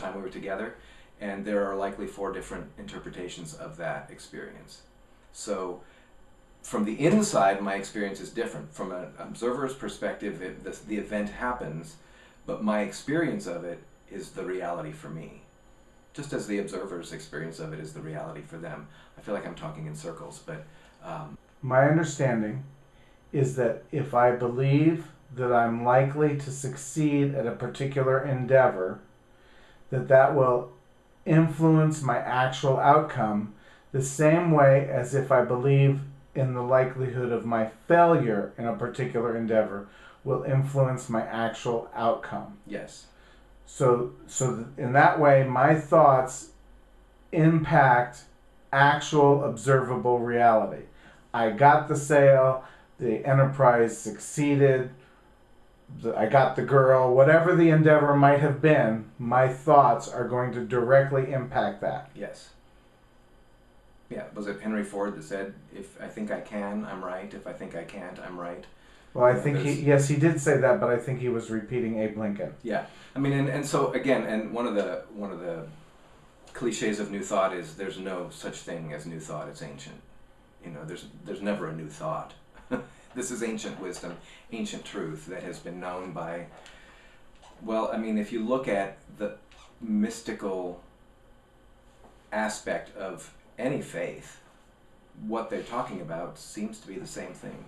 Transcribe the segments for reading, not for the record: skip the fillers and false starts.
time we were together, and there are likely 4 different interpretations of that experience. So from the inside, my experience is different. From an observer's perspective, the event happens, but my experience of it is the reality for me. Just as the observer's experience of it is the reality for them. I feel like I'm talking in circles, but... My understanding is that if I believe that I'm likely to succeed at a particular endeavor, that will influence my actual outcome the same way as if I believe in the likelihood of my failure in a particular endeavor will influence my actual outcome. Yes. So in that way, my thoughts impact actual observable reality. I got the sale, the enterprise succeeded, I got the girl, whatever the endeavor might have been, my thoughts are going to directly impact that. Yes. Yeah, was it Henry Ford that said, if I think I can, I'm right. If I think I can't, I'm right. Well, I think he did say that, but I think he was repeating Abe Lincoln. Yeah. I mean, and so again, and one of the cliches of New Thought is there's no such thing as New Thought, it's ancient. You know, there's never a new thought. This is ancient wisdom, ancient truth that has been known by, well, I mean, if you look at the mystical aspect of any faith, what they're talking about seems to be the same thing.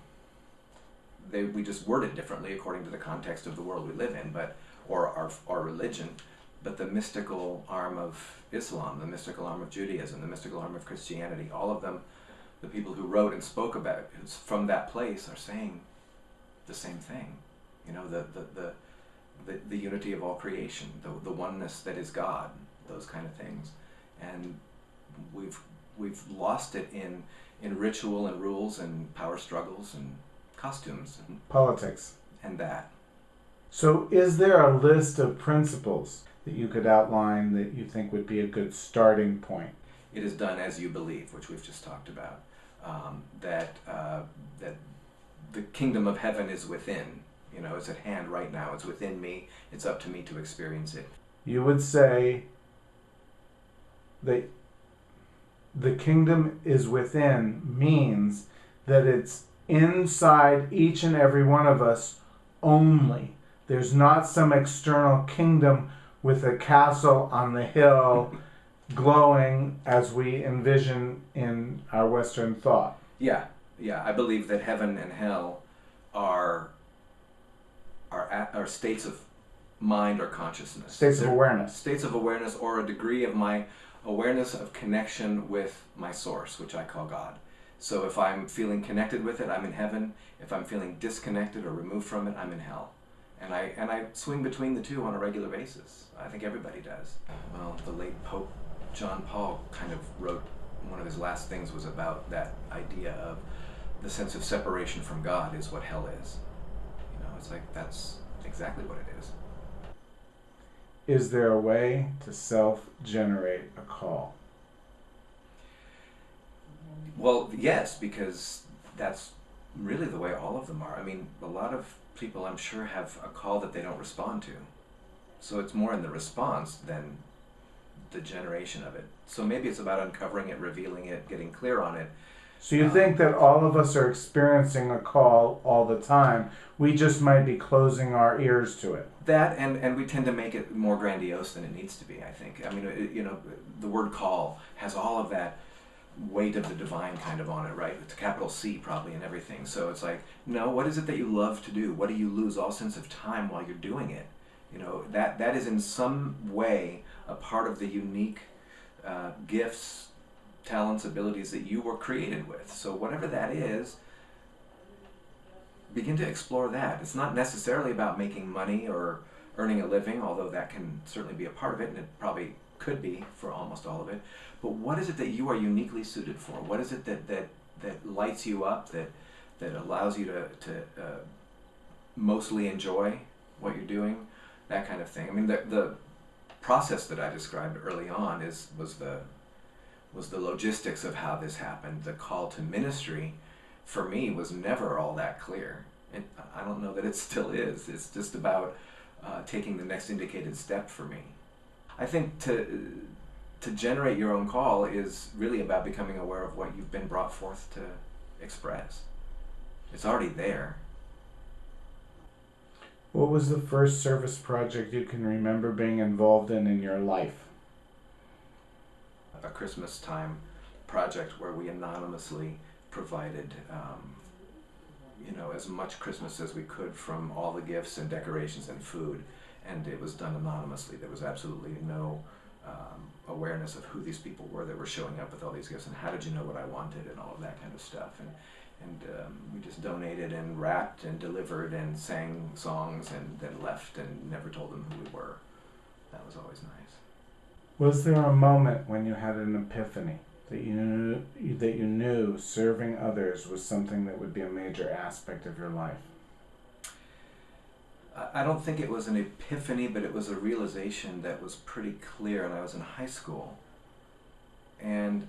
We just word it differently according to the context of the world we live in, or our religion, but the mystical arm of Islam, the mystical arm of Judaism, the mystical arm of Christianity, all of them, the people who wrote and spoke about it from that place are saying the same thing. You know, the unity of all creation, the oneness that is God, those kind of things. And we've lost it in ritual and rules and power struggles and costumes and politics and that. So is there a list of principles that you could outline that you think would be a good starting point? It is done as you believe, which we've just talked about. That the kingdom of heaven is within. You know, it's at hand right now. It's within me. It's up to me to experience it. You would say that the kingdom is within means that it's inside each and every one of us only. There's not some external kingdom with a castle on the hill glowing as we envision in our Western thought. Yeah. I believe that heaven and hell are states of mind or consciousness. States of awareness. States of awareness, or a degree of my awareness of connection with my source, which I call God. So if I'm feeling connected with it, I'm in heaven. If I'm feeling disconnected or removed from it, I'm in hell. And I swing between the two on a regular basis. I think everybody does. Well, the late Pope John Paul kind of wrote, one of his last things was about that idea of the sense of separation from God is what hell is. You know, it's like that's exactly what it is. Is there a way to self-generate a call? Well, yes, because that's really the way all of them are. I mean, a lot of people, I'm sure, have a call that they don't respond to. So it's more in the response than the generation of it. So maybe it's about uncovering it, revealing it, getting clear on it. So you think that all of us are experiencing a call all the time. We just might be closing our ears to it. That, and we tend to make it more grandiose than it needs to be, I think. I mean, you know, the word call has all of that weight of the divine kind of on it, right? It's a capital C probably and everything. So it's like, no, what is it that you love to do? What do you lose all sense of time while you're doing it? You know, that is in some way a part of the unique gifts, talents, abilities that you were created with. So whatever that is, begin to explore that. It's not necessarily about making money or earning a living, although that can certainly be a part of it, and it probably could be for almost all of it. But what is it that you are uniquely suited for? What is it that lights you up, that allows you to mostly enjoy what you're doing, that kind of thing? I mean, the process that I described early on was the logistics of how this happened. The call to ministry, for me, was never all that clear. I don't know that it still is. It's just about taking the next indicated step for me. I think to generate your own call is really about becoming aware of what you've been brought forth to express. It's already there. What was the first service project you can remember being involved in your life? A Christmas time project where we anonymously provided as much Christmas as we could from all the gifts and decorations and food, and it was done anonymously. There was absolutely no awareness of who these people were that were showing up with all these gifts, and how did you know what I wanted, and all of that kind of stuff. And we just donated and wrapped and delivered and sang songs and then left and never told them who we were. That was always nice. Was there a moment when you had an epiphany that you knew serving others was something that would be a major aspect of your life? I don't think it was an epiphany, but it was a realization that was pretty clear. And I was in high school, and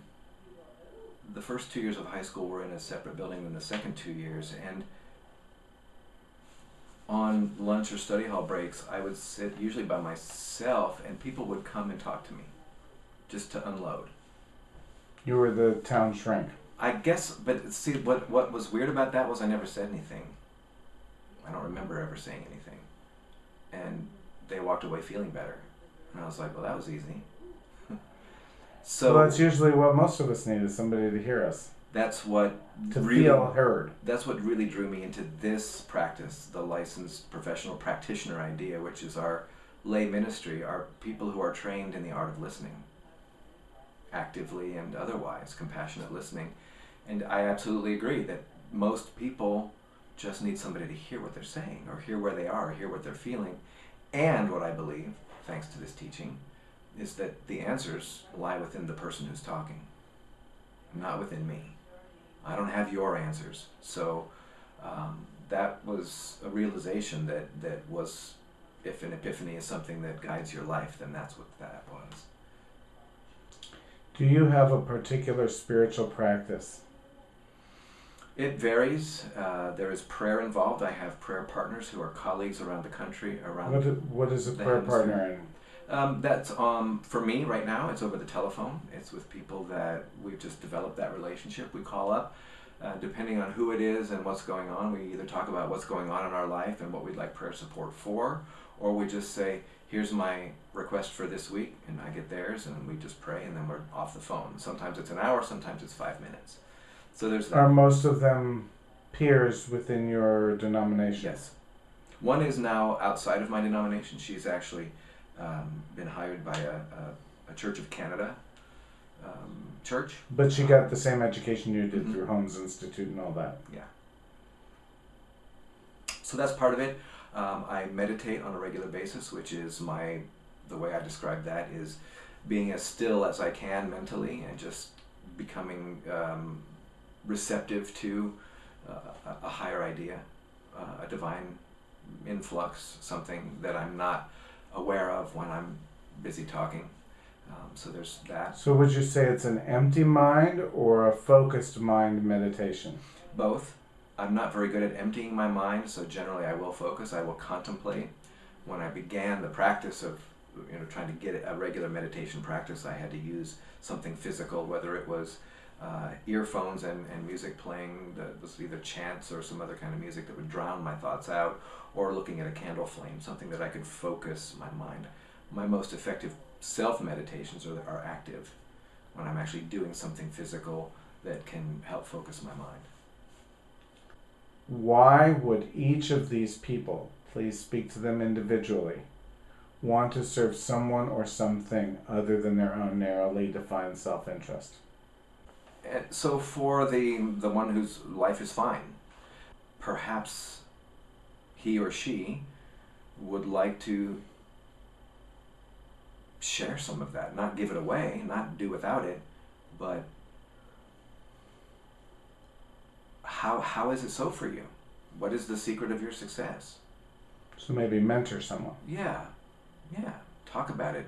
the first 2 years of high school were in a separate building than the second 2 years, and on lunch or study hall breaks, I would sit usually by myself, and people would come and talk to me just to unload. You were the town shrink. I guess, but see, what was weird about that was I never said anything. I don't remember ever saying anything. And they walked away feeling better. And I was like, well, that was easy. So well, that's usually what most of us need, is somebody to hear us. That's what feel heard. That's what really drew me into this practice, the licensed professional practitioner idea, which is our lay ministry, are people who are trained in the art of listening, actively and otherwise, compassionate listening. And I absolutely agree that most people just need somebody to hear what they're saying, or hear where they are, or hear what they're feeling. And what I believe, thanks to this teaching, is that the answers lie within the person who's talking, not within me. I don't have your answers. So that was a realization that was, if an epiphany is something that guides your life, then that's what that was. Do you have a particular spiritual practice? It varies. There is prayer involved. I have prayer partners who are colleagues around the country. What is a prayer partner in? That's for me right now. It's over the telephone. It's with people that we've just developed that relationship. We call up, depending on who it is and what's going on. We either talk about what's going on in our life and what we'd like prayer support for, or we just say, here's my request for this week, and I get theirs, and we just pray, and then we're off the phone. Sometimes it's an hour, sometimes it's 5 minutes. So there's that. Are most of them peers within your denomination? Yes. One is now outside of my denomination. She's actually been hired by a Church of Canada church. But she got the same education you did through Holmes Institute and all that. Yeah. So that's part of it. I meditate on a regular basis, which is the way I describe that is being as still as I can mentally and just becoming receptive to a higher idea, a divine influx, something that I'm not aware of when I'm busy talking. So there's that. So would you say it's an empty mind or a focused mind meditation? Both. I'm not very good at emptying my mind, so generally I will focus, I will contemplate. When I began the practice of trying to get a regular meditation practice, I had to use something physical, whether it was earphones and music playing that was either chants or some other kind of music that would drown my thoughts out, or looking at a candle flame, something that I could focus my mind. My most effective self-meditations are active, when I'm actually doing something physical that can help focus my mind. Why would each of these people, please speak to them individually, want to serve someone or something other than their own narrowly defined self-interest? And so for the one whose life is fine, perhaps he or she would like to share some of that, not give it away, not do without it, but how is it so for you? What is the secret of your success? So maybe mentor someone. Yeah, talk about it.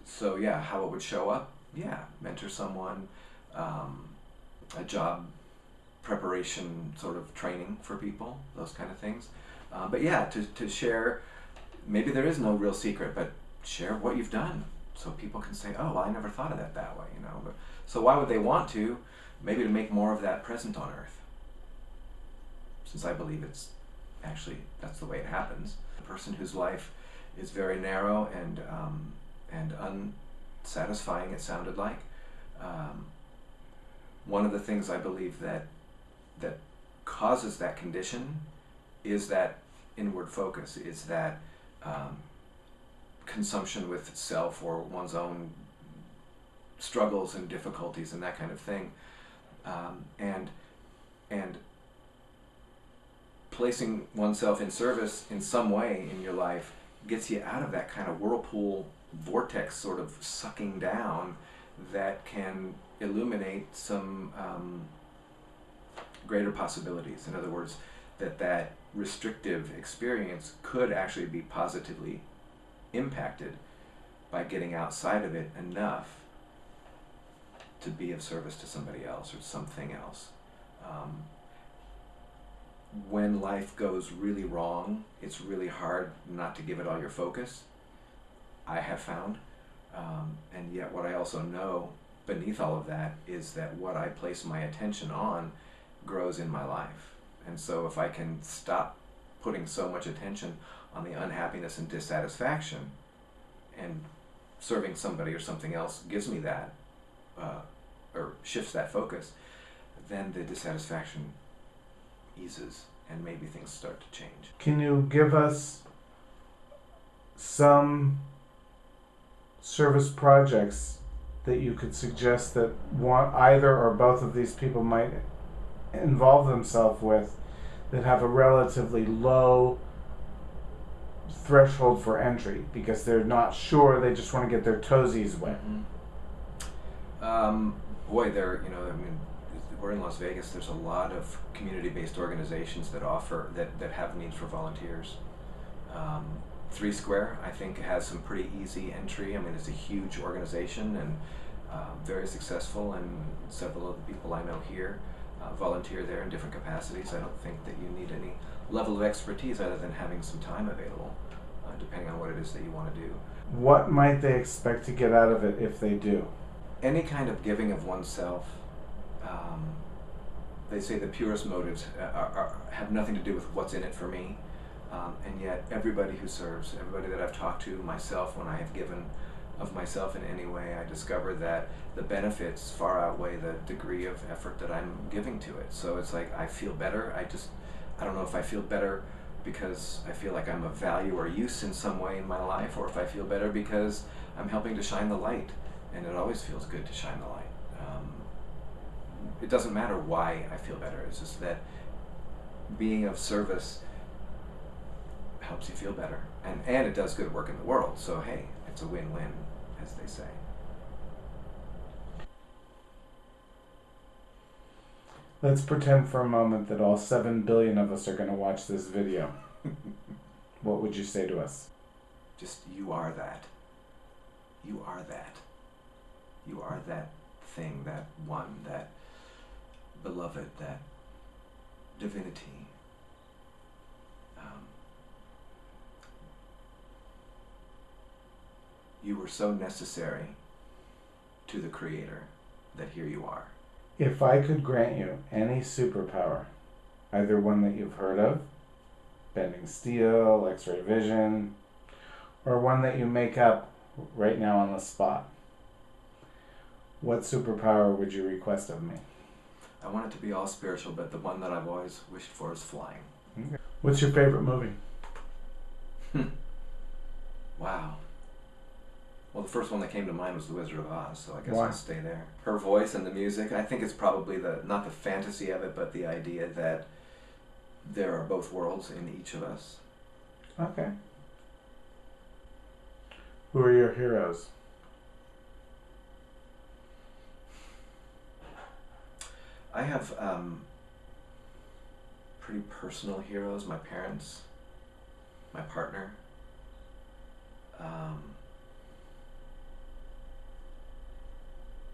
So yeah, how it would show up? Yeah, mentor someone, a job preparation sort of training for people, those kind of things. But yeah, to share maybe there is no real secret, but share what you've done so people can say, oh, well, I never thought of that way, you know. But, so why would they want to? Maybe to make more of that present on earth. Since I believe it's actually, that's the way it happens. The person whose life is very narrow and unsatisfying, it sounded like. One of the things I believe that causes that condition is that inward focus, is that consumption with self or one's own struggles and difficulties and that kind of thing, and placing oneself in service in some way in your life gets you out of that kind of whirlpool vortex sort of sucking down that can illuminate some greater possibilities. In other words, that restrictive experience could actually be positively impacted by getting outside of it enough to be of service to somebody else or something else. When life goes really wrong, it's really hard not to give it all your focus, I have found. And yet what I also know beneath all of that is that what I place my attention on grows in my life. And so if I can stop putting so much attention on the unhappiness and dissatisfaction, and serving somebody or something else gives me that, or shifts that focus, then the dissatisfaction eases and maybe things start to change. Can you give us some service projects that you could suggest that either or both of these people might involve themselves with, that have a relatively low threshold for entry because they're not sure, they just want to get their toesies wet? Boy, we're in Las Vegas. There's a lot of community-based organizations that offer that have needs for volunteers. Three Square, I think, has some pretty easy entry. I mean, it's a huge organization and very successful, and several of the people I know here volunteer there in different capacities. I don't think that you need any level of expertise other than having some time available, depending on what it is that you want to do. What might they expect to get out of it if they do? Any kind of giving of oneself. They say the purest motives have nothing to do with what's in it for me, and yet everybody who serves, everybody that I've talked to, myself, when I have given of myself in any way, I discover that the benefits far outweigh the degree of effort that I'm giving to it. So it's like I feel better. I don't know if I feel better because I feel like I'm of value or use in some way in my life, or if I feel better because I'm helping to shine the light, and it always feels good to shine the light. It doesn't matter why I feel better. It's just that being of service helps you feel better, and it does good work in the world. So hey, it's a win-win, as they say. Let's pretend for a moment that all 7 billion of us are going to watch this video. What would you say to us? Just, you are that. You are that. You are that thing, that one, that beloved, that divinity. You were so necessary to the Creator that here you are. If I could grant you any superpower, either one that you've heard of, bending steel, X-ray vision, or one that you make up right now on the spot, what superpower would you request of me? I want it to be all spiritual, but the one that I've always wished for is flying. Okay. What's your favorite movie? Wow. Well, the first one that came to mind was The Wizard of Oz, so I guess Why? I'll stay there. Her voice and the music, I think it's probably not the fantasy of it, but the idea that there are both worlds in each of us. Okay. Who are your heroes? I have pretty personal heroes. My parents, my partner.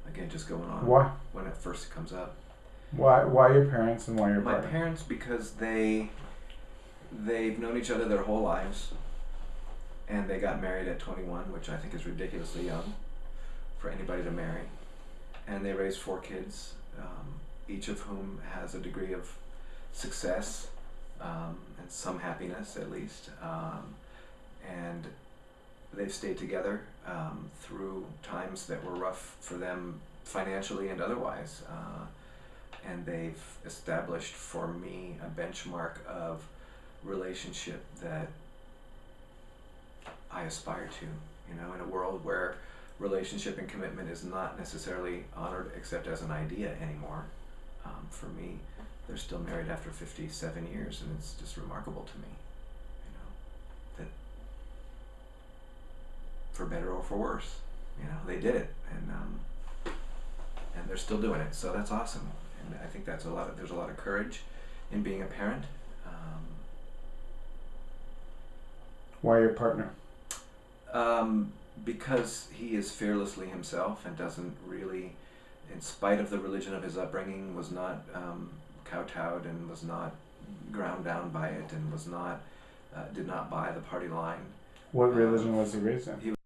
Again, just going on. Why? When it first comes up. Why your parents and why your My partner? parents, because they've known each other their whole lives. and they got married at 21, which I think is ridiculously young for anybody to marry. And they raised 4 kids, each of whom has a degree of success and some happiness at least. And they've stayed together through times that were rough for them financially and otherwise. And they've established for me a benchmark of relationship that I aspire to, you know, in a world where relationship and commitment is not necessarily honored except as an idea anymore. For me, they're still married after 57 years, and it's just remarkable to me, you know, that for better or for worse, you know, they did it, and they're still doing it. So that's awesome, and I think there's a lot of courage in being a parent. Why your partner? Because he is fearlessly himself and doesn't really, in spite of the religion of his upbringing, was not kowtowed and was not ground down by it and was not did not buy the party line. What religion was he raised in? He